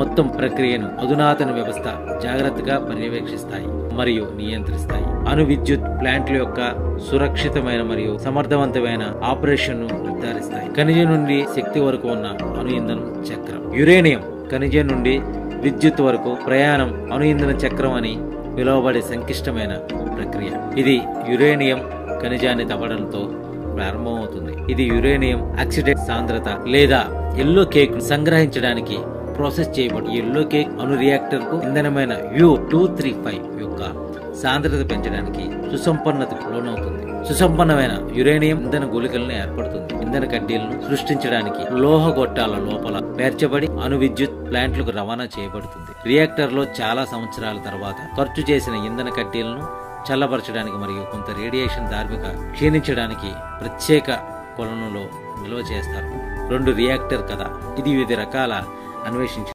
మొత్తం ప్రక్రియను అధునాతన వ్యవస్థ జాగ్రత్తగా పర్యవేక్షిస్తాయి మరియు నియంత్రిస్తాయి. అణు విద్యుత్ ప్లాంట్ల యొక్క సురక్షితమైన మరియు సమర్థవంతమైన ఆపరేషన్ ను నిర్ధారిస్తాయి. ఖనిజం నుండి శక్తి వరకు ఉన్న అణు ఇంధనం చక్రం. యురేనియం ఖనిజం నుండి విద్యుత్ వరకు ప్రయాణం అణు ఇంధన చక్రం అని పిలువబడే సంక్లిష్టమైన ప్రక్రియ. ఇది యురేనియం ఖనిజాన్ని తవ్వడంతో ప్రారంభమవుతుంది. ఇది యురేనియం ఆక్సిడైడ్ సాంద్రత లేదా ఎల్లో కేక్ సంగ్రహించడానికి ప్రాసెస్ చేయబడి ఎల్లో కేక్ అణు రియాక్టర్ కు ఇంధనమైన U-235 యొక్క సాంద్రత పెంచడానికి సుసంపన్నతకు లోనవుతుంది. సుసంపన్నమైన యురేనియం ఇంధన గుళికలను ఏర్పడుతుంది. ఇంధన కడ్డీలను సృష్టించడానికి లోహ గొట్టాల లోపల పేర్చబడి అణు విద్యుత్ ప్లాంట్లకు రవాణా చేయబడుతుంది. రియాక్టర్ లో చాలా సంవత్సరాల తర్వాత ఖర్చు చేసిన ఇంధన కడ్డీలను చల్లబరచడానికి మరియు కొంత రేడియేషన్ ధార్మిక క్షీణించడానికి ప్రత్యేక కొలనులో నిల్వ చేస్తారు. 2 రియాక్టర్ కథ. ఇది వివిధ రకాల అన్వేషించి